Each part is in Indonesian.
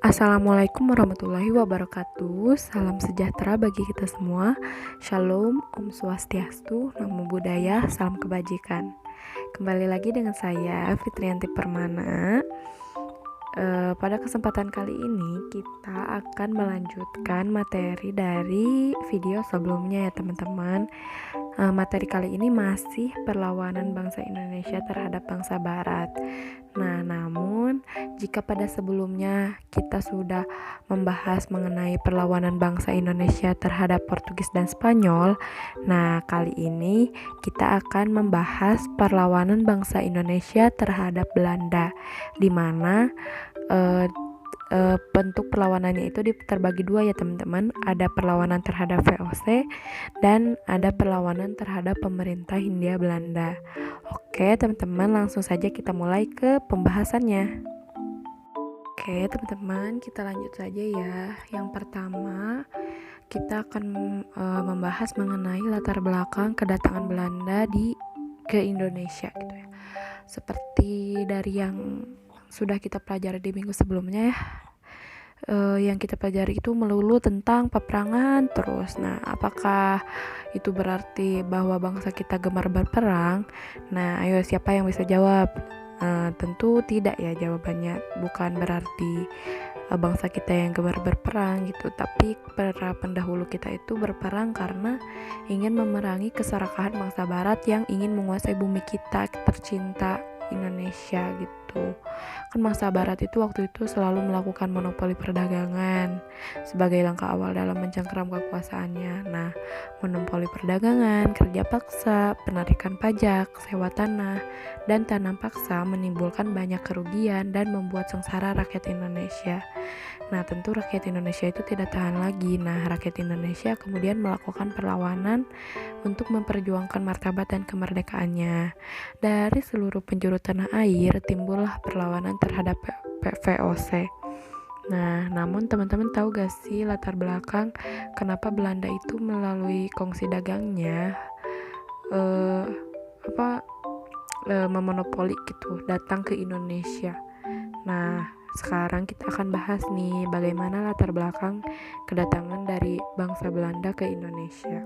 Assalamualaikum warahmatullahi wabarakatuh. Salam sejahtera bagi kita semua. Shalom, Om Swastiastu, Namo Buddhaya, salam kebajikan. Kembali lagi dengan saya Fitriyanti Permana. Pada kesempatan kali ini kita akan melanjutkan materi dari video sebelumnya ya teman-teman. Materi kali ini masih perlawanan bangsa Indonesia terhadap bangsa Barat. Nah, namun jika pada sebelumnya kita sudah membahas mengenai perlawanan bangsa Indonesia terhadap Portugis dan Spanyol, nah kali ini kita akan membahas perlawanan bangsa Indonesia terhadap Belanda, di mana bentuk perlawanannya itu terbagi dua ya teman-teman. Ada perlawanan terhadap VOC dan ada perlawanan terhadap pemerintah Hindia Belanda. Oke teman-teman, langsung saja kita mulai ke pembahasannya. Oke teman-teman, kita lanjut saja ya. Yang pertama kita akan membahas mengenai latar belakang kedatangan Belanda ke Indonesia gitu ya. Seperti dari yang sudah kita pelajari di minggu sebelumnya ya, yang kita pelajari itu melulu tentang peperangan terus. Nah, apakah itu berarti bahwa bangsa kita gemar berperang? Nah, ayo siapa yang bisa jawab? Tentu tidak ya jawabannya. Bukan berarti bangsa kita yang gemar berperang gitu, tapi para pendahulu kita itu berperang karena ingin memerangi keserakahan bangsa Barat yang ingin menguasai bumi kita tercinta Indonesia gitu. Kan bangsa Barat itu waktu itu selalu melakukan monopoli perdagangan sebagai langkah awal dalam mencengkeram kekuasaannya. Nah, monopoli perdagangan, kerja paksa, penarikan pajak, sewa tanah, dan tanam paksa menimbulkan banyak kerugian dan membuat sengsara rakyat Indonesia. Nah, tentu rakyat Indonesia itu tidak tahan lagi. Nah, rakyat Indonesia kemudian melakukan perlawanan untuk memperjuangkan martabat dan kemerdekaannya. Dari seluruh penjuru tanah air timbullah perlawanan terhadap VOC. Nah, namun teman-teman tahu gak sih latar belakang kenapa Belanda itu melalui kongsi dagangnya memonopoli gitu datang ke Indonesia. Nah, sekarang kita akan bahas nih bagaimana latar belakang kedatangan dari bangsa Belanda ke Indonesia.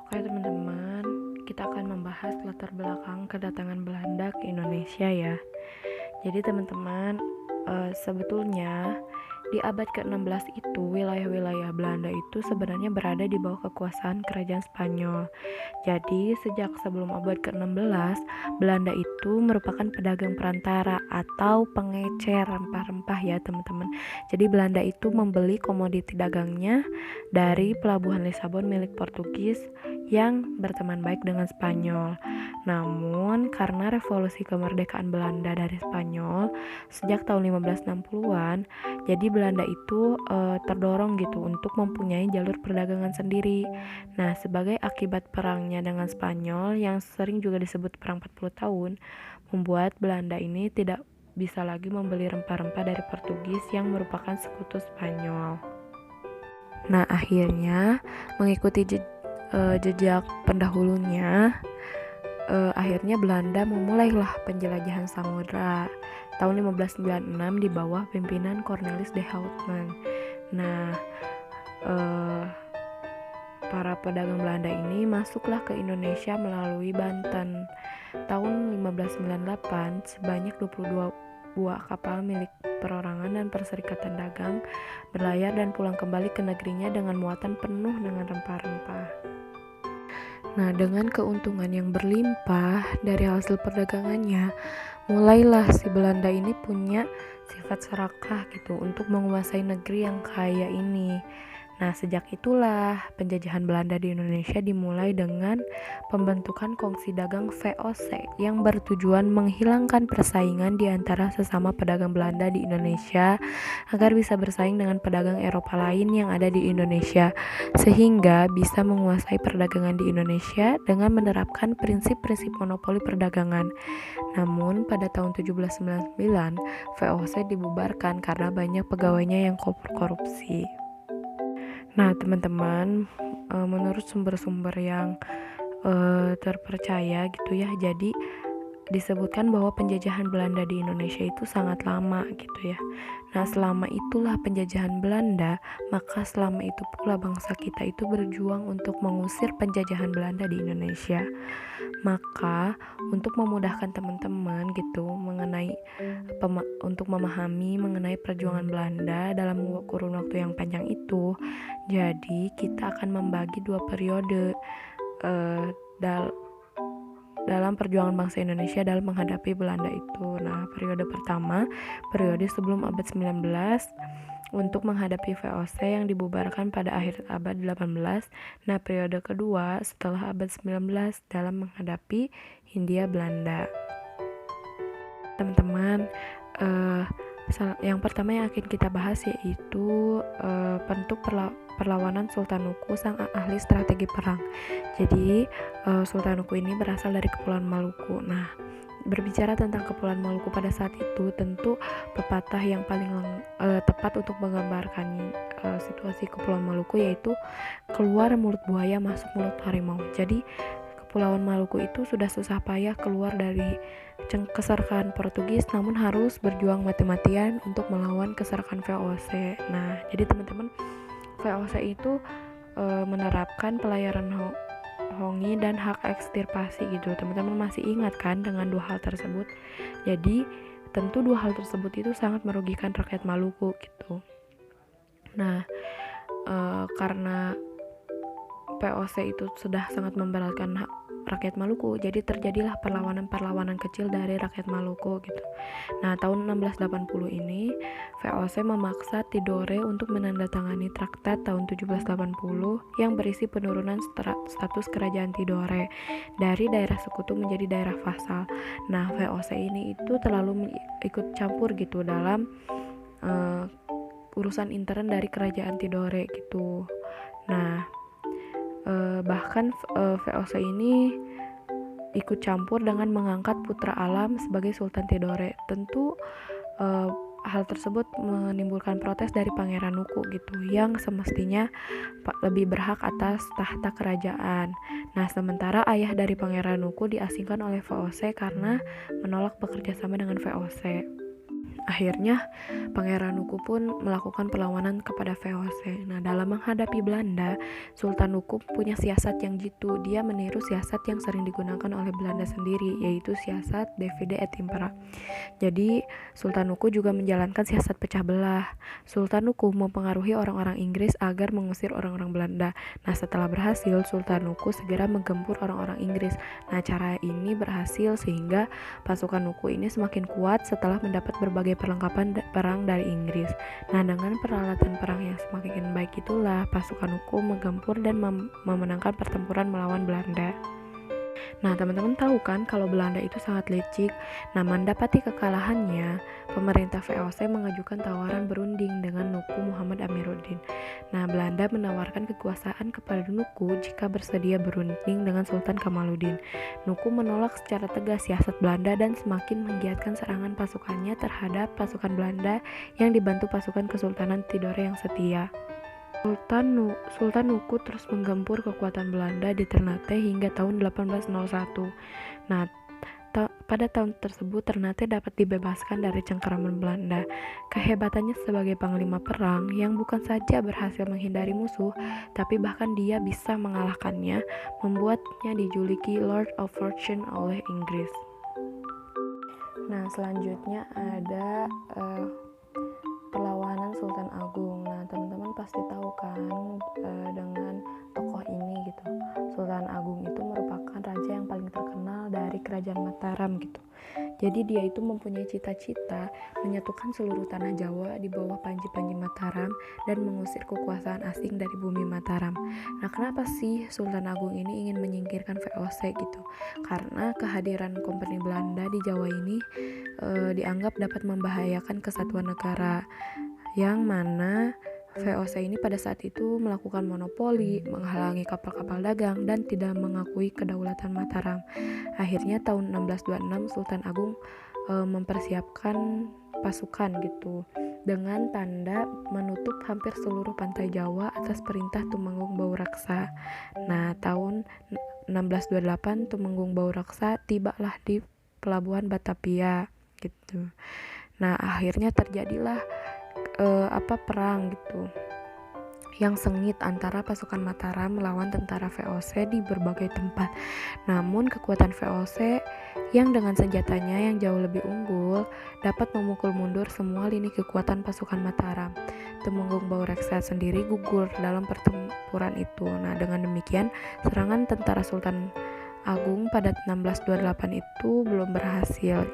Oke teman-teman, kita akan membahas latar belakang kedatangan Belanda ke Indonesia ya. Jadi teman-teman, sebetulnya di abad ke-16 itu wilayah-wilayah Belanda itu sebenarnya berada di bawah kekuasaan kerajaan Spanyol. Jadi sejak sebelum abad ke-16, Belanda itu merupakan pedagang perantara atau pengecer rempah-rempah ya teman-teman. Jadi Belanda itu membeli komoditi dagangnya dari pelabuhan Lisabon milik Portugis yang berteman baik dengan Spanyol. Namun karena revolusi kemerdekaan Belanda dari Spanyol sejak tahun 1560-an, jadi Belanda itu terdorong gitu untuk mempunyai jalur perdagangan sendiri. Nah, sebagai akibat perangnya dengan Spanyol yang sering juga disebut perang 40 tahun, membuat Belanda ini tidak bisa lagi membeli rempah-rempah dari Portugis yang merupakan sekutu Spanyol. Nah, akhirnya mengikuti jejak pendahulunya, akhirnya Belanda memulailah penjelajahan samudra tahun 1596 di bawah pimpinan Cornelis de Houtman. Nah, para pedagang Belanda ini masuklah ke Indonesia melalui Banten. Tahun 1598 sebanyak 22 buah kapal milik perorangan dan perserikatan dagang berlayar dan pulang kembali ke negerinya dengan muatan penuh dengan rempah-rempah. Nah, dengan keuntungan yang berlimpah dari hasil perdagangannya, mulailah si Belanda ini punya sifat serakah gitu untuk menguasai negeri yang kaya ini. Nah, sejak itulah penjajahan Belanda di Indonesia dimulai dengan pembentukan kongsi dagang VOC yang bertujuan menghilangkan persaingan di antara sesama pedagang Belanda di Indonesia agar bisa bersaing dengan pedagang Eropa lain yang ada di Indonesia, sehingga bisa menguasai perdagangan di Indonesia dengan menerapkan prinsip-prinsip monopoli perdagangan. Namun pada tahun 1799 VOC dibubarkan karena banyak pegawainya yang korupsi. Nah teman-teman, menurut sumber-sumber yang terpercaya gitu ya, jadi disebutkan bahwa penjajahan Belanda di Indonesia itu sangat lama gitu ya. Nah, selama itulah penjajahan Belanda, maka selama itu pula bangsa kita itu berjuang untuk mengusir penjajahan Belanda di Indonesia. Maka untuk memudahkan teman-teman gitu untuk memahami mengenai perjuangan Belanda dalam kurun waktu yang panjang itu, jadi kita akan membagi 2 periode dalam perjuangan bangsa Indonesia dalam menghadapi Belanda itu. Nah, periode pertama, periode sebelum abad 19 untuk menghadapi VOC yang dibubarkan pada akhir abad 18. Nah, periode kedua setelah abad 19 dalam menghadapi Hindia Belanda. Teman-teman, yang pertama yang akan kita bahas yaitu bentuk perlawanan Sultan Nuku, sang ahli strategi perang. Jadi Sultan Nuku ini berasal dari Kepulauan Maluku. Nah, berbicara tentang Kepulauan Maluku pada saat itu, tentu pepatah yang paling tepat untuk menggambarkan situasi Kepulauan Maluku yaitu keluar mulut buaya masuk mulut harimau. Jadi Kepulauan Maluku itu sudah susah payah keluar dari keserakahan Portugis, namun harus berjuang mati-matian untuk melawan keserakahan VOC. Nah, jadi teman-teman, VOC itu menerapkan pelayaran hongi dan hak ekstirpasi gitu. Teman-teman masih ingat kan dengan 2 hal tersebut? Jadi tentu 2 hal tersebut itu sangat merugikan rakyat Maluku gitu. Nah, karena VOC itu sudah sangat memberatkan rakyat Maluku, jadi terjadilah perlawanan kecil dari rakyat Maluku gitu. Nah, tahun 1680 ini VOC memaksa Tidore untuk menandatangani traktat tahun 1780 yang berisi penurunan status kerajaan Tidore dari daerah sekutu menjadi daerah vasal. Nah, VOC ini itu terlalu ikut campur gitu dalam urusan intern dari kerajaan Tidore gitu. Nah, bahkan VOC ini ikut campur dengan mengangkat putra alam sebagai Sultan Tidore. Tentu hal tersebut menimbulkan protes dari Pangeran Nuku gitu, yang semestinya lebih berhak atas tahta kerajaan. Nah, sementara ayah dari Pangeran Nuku diasingkan oleh VOC karena menolak bekerja sama dengan VOC. Akhirnya Pangeran Nuku pun melakukan perlawanan kepada VOC. Nah, dalam menghadapi Belanda, Sultan Nuku punya siasat yang jitu. Dia meniru siasat yang sering digunakan oleh Belanda sendiri, yaitu siasat divide et impera. Jadi Sultan Nuku juga menjalankan siasat pecah belah. Sultan Nuku mempengaruhi orang-orang Inggris agar mengusir orang-orang Belanda. Nah, setelah berhasil, Sultan Nuku segera menggempur orang-orang Inggris. Nah, cara ini berhasil sehingga pasukan Nuku ini semakin kuat setelah mendapat berbagai perlengkapan perang dari Inggris. Nah, dengan peralatan perang yang semakin baik itulah pasukan Nuku menggempur dan memenangkan pertempuran melawan Belanda. Nah, teman-teman tahu kan kalau Belanda itu sangat licik. Nah, mendapati kekalahannya, pemerintah VOC mengajukan tawaran berunding dengan Nuku Muhammad Amiruddin. Nah, Belanda menawarkan kekuasaan kepada Nuku jika bersedia berunding dengan Sultan Kamaluddin. Nuku menolak secara tegas siasat Belanda dan semakin menggiatkan serangan pasukannya terhadap pasukan Belanda yang dibantu pasukan Kesultanan Tidore yang setia. Sultan Nuku terus menggempur kekuatan Belanda di Ternate hingga tahun 1801. Nah, pada tahun tersebut Ternate dapat dibebaskan dari cengkeraman Belanda. Kehebatannya sebagai panglima perang yang bukan saja berhasil menghindari musuh, tapi bahkan dia bisa mengalahkannya, membuatnya dijuluki Lord of Fortune oleh Inggris. Nah, selanjutnya ada perlawanan Sultan Agung. Nah, teman-teman pasti tahu kan dengan tokoh ini gitu. Sultan Agung itu merupakan raja yang paling terkenal dari kerajaan Mataram gitu. Jadi dia itu mempunyai cita-cita menyatukan seluruh tanah Jawa di bawah panji-panji Mataram dan mengusir kekuasaan asing dari bumi Mataram. Nah, kenapa sih Sultan Agung ini ingin menyingkirkan VOC gitu? Karena kehadiran kompeni Belanda di Jawa ini dianggap dapat membahayakan kesatuan negara, yang mana VOC ini pada saat itu melakukan monopoli, menghalangi kapal-kapal dagang, dan tidak mengakui kedaulatan Mataram. Akhirnya tahun 1626 Sultan Agung mempersiapkan pasukan gitu dengan tanda menutup hampir seluruh pantai Jawa atas perintah Tumenggung Bauraksa. Nah, tahun 1628 Tumenggung Bauraksa tibalah di pelabuhan Batavia gitu. Nah, akhirnya terjadilah perang gitu yang sengit antara pasukan Mataram melawan tentara VOC di berbagai tempat. Namun kekuatan VOC yang dengan senjatanya yang jauh lebih unggul dapat memukul mundur semua lini kekuatan pasukan Mataram. Temenggung Baureksa sendiri gugur dalam pertempuran itu. Nah, dengan demikian serangan tentara Sultan Agung pada 1628 itu belum berhasil.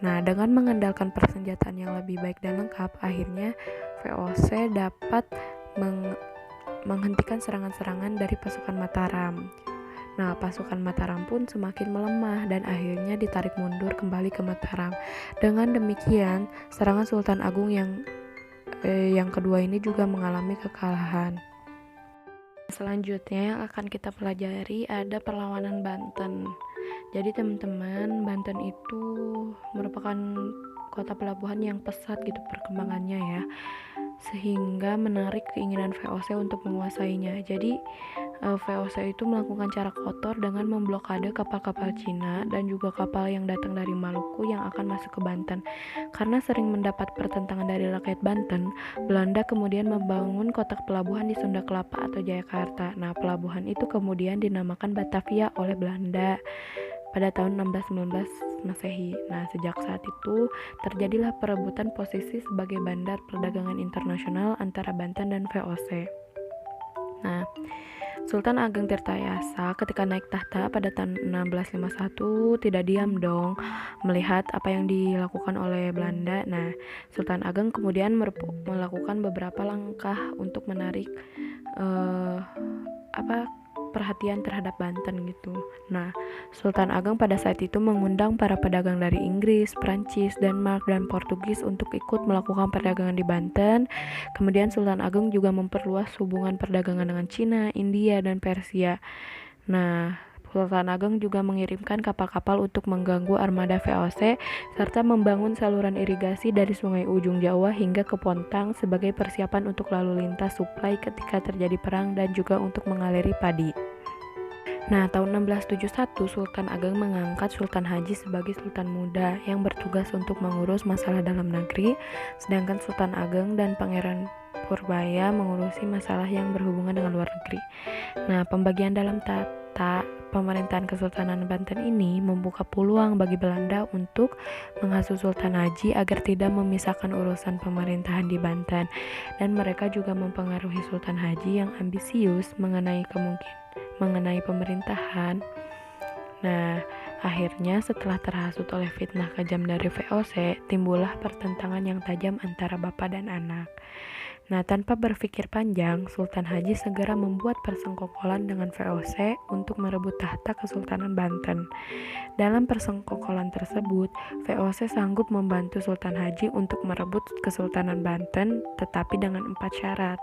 Nah, dengan mengandalkan persenjataan yang lebih baik dan lengkap, akhirnya VOC dapat menghentikan serangan-serangan dari pasukan Mataram. Nah, pasukan Mataram pun semakin melemah dan akhirnya ditarik mundur kembali ke Mataram. Dengan demikian, serangan Sultan Agung yang kedua ini juga mengalami kekalahan. Selanjutnya yang akan kita pelajari ada perlawanan Banten. Jadi teman-teman, Banten itu merupakan kota pelabuhan yang pesat gitu perkembangannya ya, sehingga menarik keinginan VOC untuk menguasainya. Jadi VOC itu melakukan cara kotor dengan memblokade kapal-kapal Cina dan juga kapal yang datang dari Maluku yang akan masuk ke Banten. Karena sering mendapat pertentangan dari rakyat Banten, Belanda kemudian membangun kotak pelabuhan di Sunda Kelapa atau Jayakarta. Nah, pelabuhan itu kemudian dinamakan Batavia oleh Belanda pada tahun 1619 Masehi. Nah, sejak saat itu terjadilah perebutan posisi sebagai bandar perdagangan internasional antara Banten dan VOC. Nah, Sultan Ageng Tirtayasa ketika naik tahta pada tahun 1651 tidak diam dong melihat apa yang dilakukan oleh Belanda. Nah, Sultan Ageng kemudian melakukan beberapa langkah untuk menarik perhatian terhadap Banten gitu. Nah, Sultan Ageng pada saat itu mengundang para pedagang dari Inggris, Prancis, Denmark, dan Portugis untuk ikut melakukan perdagangan di Banten. Kemudian Sultan Ageng juga memperluas hubungan perdagangan dengan Cina, India, dan Persia. Nah, Sultan Ageng juga mengirimkan kapal-kapal untuk mengganggu armada VOC serta membangun saluran irigasi dari Sungai Ujung Jawa hingga ke Pontang sebagai persiapan untuk lalu lintas suplai ketika terjadi perang dan juga untuk mengaliri padi. Nah, tahun 1671 Sultan Ageng mengangkat Sultan Haji sebagai sultan muda yang bertugas untuk mengurus masalah dalam negeri, sedangkan Sultan Ageng dan Pangeran Purbaya mengurusi masalah yang berhubungan dengan luar negeri. Nah, pembagian dalam tata pemerintahan Kesultanan Banten ini membuka peluang bagi Belanda untuk menghasut Sultan Haji agar tidak memisahkan urusan pemerintahan di Banten, dan mereka juga mempengaruhi Sultan Haji yang ambisius mengenai pemerintahan. Nah, akhirnya setelah terhasut oleh fitnah kejam dari VOC, timbullah pertentangan yang tajam antara bapak dan anak. Nah, tanpa berpikir panjang, Sultan Haji segera membuat persengkokolan dengan VOC untuk merebut tahta Kesultanan Banten. Dalam persengkokolan tersebut, VOC sanggup membantu Sultan Haji untuk merebut Kesultanan Banten, tetapi dengan 4 syarat.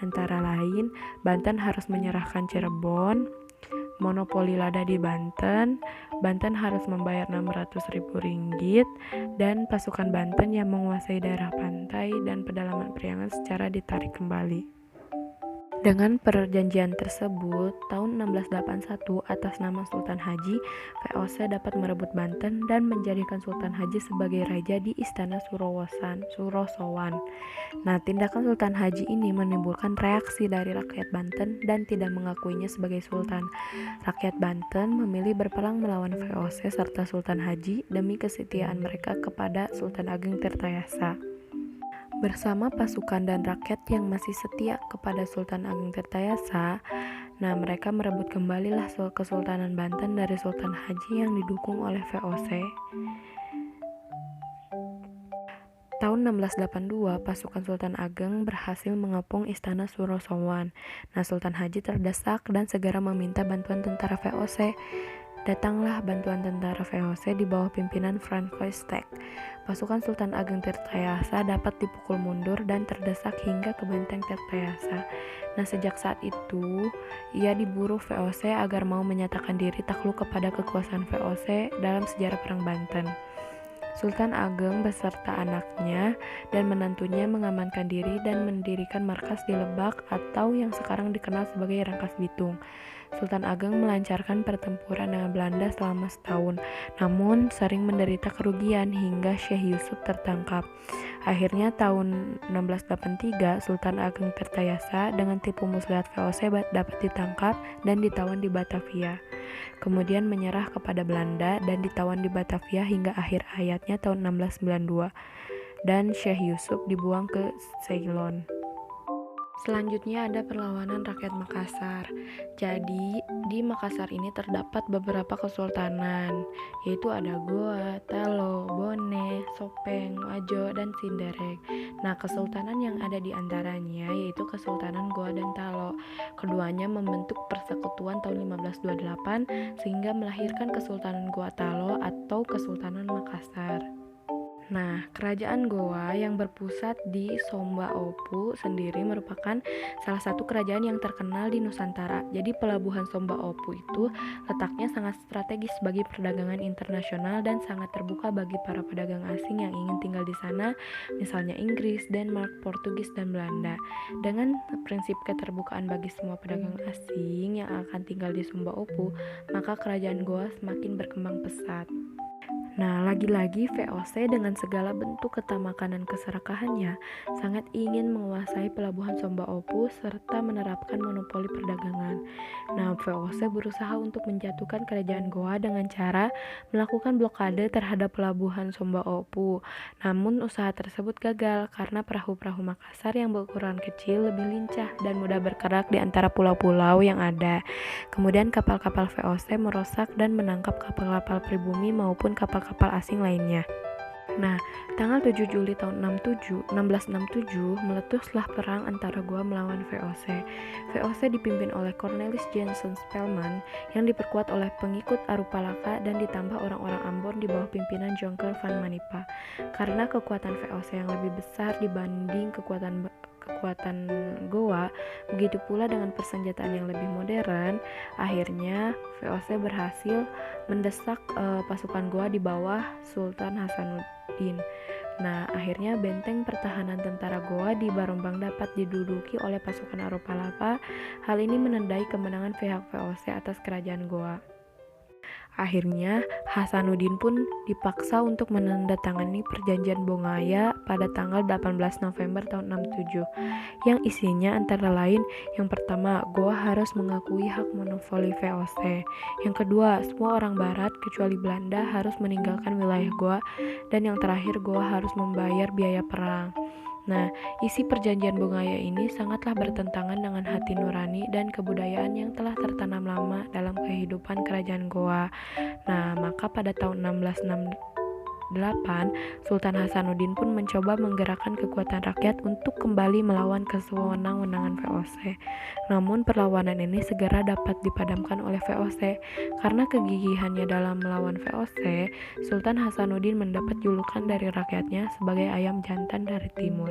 Antara lain, Banten harus menyerahkan Cirebon, monopoli lada di Banten, Banten harus membayar 600.000 ringgit, dan pasukan Banten yang menguasai daerah pantai dan pedalaman Priangan secara ditarik kembali. Dengan perjanjian tersebut, tahun 1681 atas nama Sultan Haji, VOC dapat merebut Banten dan menjadikan Sultan Haji sebagai raja di Istana Surosowan. Nah, tindakan Sultan Haji ini menimbulkan reaksi dari rakyat Banten dan tidak mengakuinya sebagai sultan. Rakyat Banten memilih berperang melawan VOC serta Sultan Haji demi kesetiaan mereka kepada Sultan Ageng Tirtayasa. Bersama pasukan dan rakyat yang masih setia kepada Sultan Ageng Tirtayasa, nah mereka merebut kembalilah Kesultanan Banten dari Sultan Haji yang didukung oleh VOC. Tahun 1682, pasukan Sultan Ageng berhasil mengepung Istana Surosowan. Nah, Sultan Haji terdesak dan segera meminta bantuan tentara VOC. Datanglah bantuan tentara VOC di bawah pimpinan Francois Stek. Pasukan Sultan Ageng Tirtayasa dapat dipukul mundur dan terdesak hingga ke benteng Tirtayasa. Nah, sejak saat itu, ia diburu VOC agar mau menyatakan diri takluk kepada kekuasaan VOC dalam sejarah Perang Banten. Sultan Ageng beserta anaknya dan menantunya mengamankan diri dan mendirikan markas di Lebak atau yang sekarang dikenal sebagai Rangkas Bitung. Sultan Ageng melancarkan pertempuran dengan Belanda selama setahun, namun sering menderita kerugian hingga Syekh Yusuf tertangkap. Akhirnya tahun 1683, Sultan Ageng Tirtayasa dengan tipu muslihat VOC dapat ditangkap dan ditawan di Batavia. Kemudian menyerah kepada Belanda dan ditawan di Batavia hingga akhir hayatnya tahun 1692. Dan Syekh Yusuf dibuang ke Ceylon. Selanjutnya ada perlawanan rakyat Makassar. Jadi di Makassar ini terdapat beberapa kesultanan, yaitu ada Goa, Talo, Bone, Sopeng, Wajo, dan Sinderek. Nah, kesultanan yang ada di antaranya yaitu Kesultanan Goa dan Talo. Keduanya membentuk persekutuan tahun 1528 sehingga melahirkan Kesultanan Goa Talo atau Kesultanan Makassar. Nah, kerajaan Goa yang berpusat di Somba Opu sendiri merupakan salah satu kerajaan yang terkenal di Nusantara. Jadi pelabuhan Somba Opu itu letaknya sangat strategis bagi perdagangan internasional dan sangat terbuka bagi para pedagang asing yang ingin tinggal di sana, misalnya Inggris, Denmark, Portugis, dan Belanda. Dengan prinsip keterbukaan bagi semua pedagang asing yang akan tinggal di Somba Opu, maka kerajaan Goa semakin berkembang pesat. Nah, lagi-lagi VOC dengan segala bentuk ketamakan dan keserakahannya sangat ingin menguasai pelabuhan Somba Opu serta menerapkan monopoli perdagangan. Nah, VOC berusaha untuk menjatuhkan kerajaan Goa dengan cara melakukan blokade terhadap pelabuhan Somba Opu. Namun, usaha tersebut gagal karena perahu-perahu Makassar yang berukuran kecil lebih lincah dan mudah bergerak di antara pulau-pulau yang ada. Kemudian kapal-kapal VOC merosak dan menangkap kapal-kapal pribumi maupun kapal-kapal asing lainnya. Nah, tanggal 7 Juli tahun 1667 meletuslah perang antara Goa melawan VOC. VOC dipimpin oleh Cornelis Jansen Spelman yang diperkuat oleh pengikut Arupalaka dan ditambah orang-orang Ambon di bawah pimpinan Jonker van Manipa. Karena kekuatan VOC yang lebih besar dibanding kekuatan Goa, begitu pula dengan persenjataan yang lebih modern, akhirnya VOC berhasil mendesak pasukan Goa di bawah Sultan Hasanuddin. Nah, akhirnya benteng pertahanan tentara Goa di Barombang dapat diduduki oleh pasukan Arupalapa. Hal ini menandai kemenangan pihak VOC atas kerajaan Goa. Akhirnya, Hasanuddin pun dipaksa untuk menandatangani perjanjian Bongaya pada tanggal 18 November tahun 67, yang isinya antara lain, yang pertama, Goa harus mengakui hak monopoli VOC. Yang kedua, semua orang barat kecuali Belanda harus meninggalkan wilayah Goa, dan yang terakhir, Goa harus membayar biaya perang. Nah, isi perjanjian Bongaya ini sangatlah bertentangan dengan hati nurani dan kebudayaan yang telah tertanam lama dalam kehidupan kerajaan Goa. Nah, maka pada tahun 1668, Sultan Hasanuddin pun mencoba menggerakkan kekuatan rakyat untuk kembali melawan kesewenang-wenangan VOC. Namun perlawanan ini segera dapat dipadamkan oleh VOC. Karena kegigihannya dalam melawan VOC, Sultan Hasanuddin mendapat julukan dari rakyatnya sebagai ayam jantan dari timur.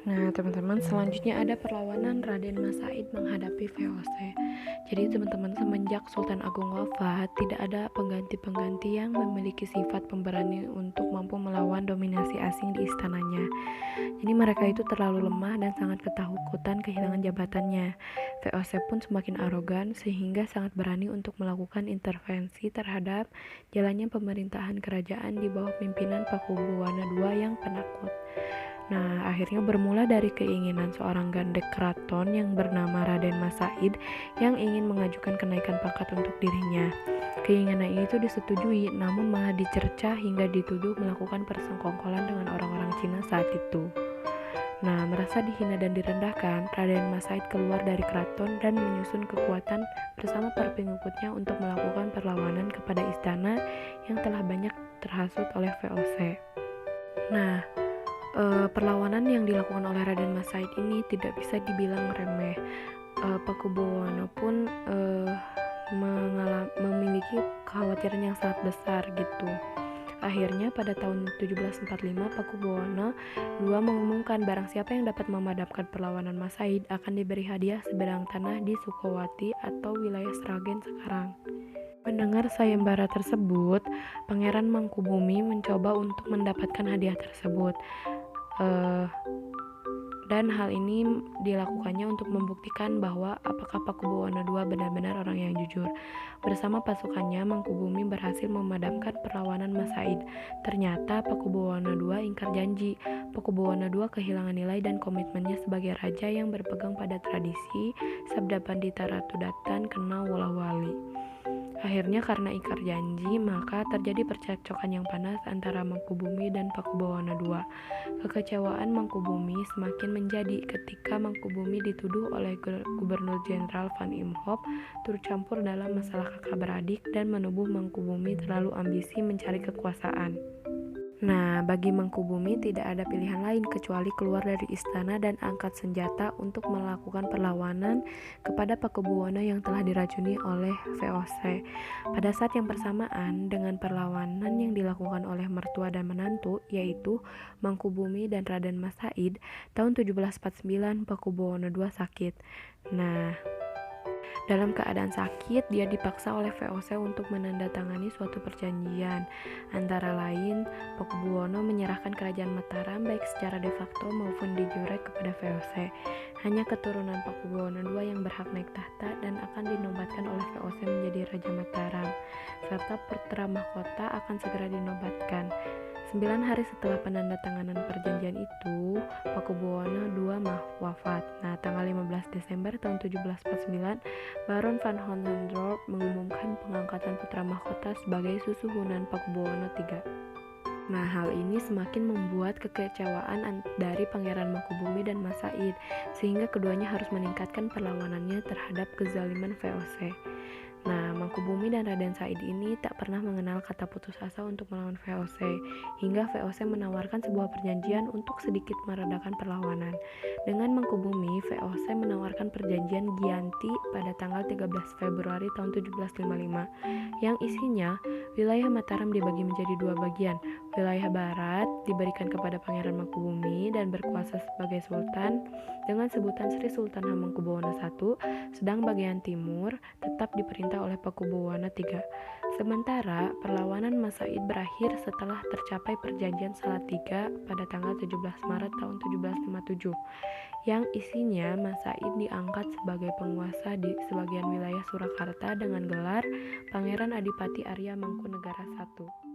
Nah, teman-teman, selanjutnya ada perlawanan Raden Mas Said menghadapi VOC. Jadi, teman-teman, semenjak Sultan Agung wafat, tidak ada pengganti-pengganti yang memiliki sifat pemberani untuk mampu melawan dominasi asing di istananya. Jadi, mereka itu terlalu lemah dan sangat ketakutan kehilangan jabatannya. VOC pun semakin arogan sehingga sangat berani untuk melakukan intervensi terhadap jalannya pemerintahan kerajaan di bawah pimpinan Pakubuwana II yang penakut. Nah, akhirnya bermula dari keinginan seorang gandek keraton yang bernama Raden Mas Said yang ingin mengajukan kenaikan pangkat untuk dirinya. Keinginan itu disetujui, namun malah dicerca hingga dituduh melakukan persengkongkolan dengan orang-orang Cina saat itu. Nah, merasa dihina dan direndahkan, Raden Mas Said keluar dari keraton dan menyusun kekuatan bersama para pengikutnya untuk melakukan perlawanan kepada istana yang telah banyak terhasut oleh VOC. Nah, perlawanan yang dilakukan oleh Raden Mas Said ini tidak bisa dibilang remeh. Pakubuwono pun memiliki kekhawatiran yang sangat besar gitu. Akhirnya pada tahun 1745 Pakubuwono II mengumumkan barang siapa yang dapat memadamkan perlawanan Mas Said akan diberi hadiah sebidang tanah di Sukowati atau wilayah Sragen sekarang. Mendengar sayembara tersebut, Pangeran Mangkubumi mencoba untuk mendapatkan hadiah tersebut. Dan hal ini dilakukannya untuk membuktikan bahwa apakah Pakubuwono II benar-benar orang yang jujur. Bersama pasukannya, Mangkubumi berhasil memadamkan perlawanan Mas Said. Ternyata Pakubuwono II ingkar janji. Pakubuwono II kehilangan nilai dan komitmennya sebagai raja yang berpegang pada tradisi Sabda Pandita Ratu Datan Kena Wolah Wali. Akhirnya karena ingkar janji, maka terjadi percekcokan yang panas antara Mangkubumi dan Pakubuwono II. Kekecewaan Mangkubumi semakin menjadi ketika Mangkubumi dituduh oleh Gubernur Jenderal Van Imhoff turut campur dalam masalah kakak beradik dan menuduh Mangkubumi terlalu ambisi mencari kekuasaan. Nah, bagi Mangkubumi tidak ada pilihan lain kecuali keluar dari istana dan angkat senjata untuk melakukan perlawanan kepada Pakubuwono yang telah diracuni oleh VOC. Pada saat yang bersamaan dengan perlawanan yang dilakukan oleh mertua dan menantu, yaitu Mangkubumi dan Raden Mas Said, tahun 1749 Pakubuwono II sakit. Nah, dalam keadaan sakit, dia dipaksa oleh VOC untuk menandatangani suatu perjanjian. Antara lain, Pakubuwono menyerahkan kerajaan Mataram baik secara de facto maupun de jure kepada VOC. Hanya keturunan Pakubuwono II yang berhak naik tahta dan akan dinobatkan oleh VOC menjadi Raja Mataram, serta putra mahkota akan segera dinobatkan. 9 hari setelah penandatanganan perjanjian itu, Pakubuwono II wafat. Nah, tanggal 15 Desember tahun 1749, Baron van Hohendorp mengumumkan pengangkatan putra mahkota sebagai susuhunan Pakubuwono III. Nah, hal ini semakin membuat kekecewaan dari Pangeran Mangkubumi dan Mas Said, sehingga keduanya harus meningkatkan perlawanannya terhadap kezaliman VOC. Nah, Mangkubumi dan Raden Said ini tak pernah mengenal kata putus asa untuk melawan VOC, hingga VOC menawarkan sebuah perjanjian untuk sedikit meredakan perlawanan. Dengan Mangkubumi, VOC menawarkan perjanjian Giyanti pada tanggal 13 Februari tahun 1755, yang isinya wilayah Mataram dibagi menjadi dua bagian. Wilayah barat diberikan kepada Pangeran Mangkubumi dan berkuasa sebagai sultan dengan sebutan Sri Sultan Hamengkubuwono I, sedang bagian timur tetap diperintah oleh Pakubuwono III. Sementara perlawanan Mas Said berakhir setelah tercapai perjanjian Salatiga pada tanggal 17 Maret tahun 1757, yang isinya Mas Said diangkat sebagai penguasa di sebagian wilayah Surakarta dengan gelar Pangeran Adipati Arya Mangkunegara I.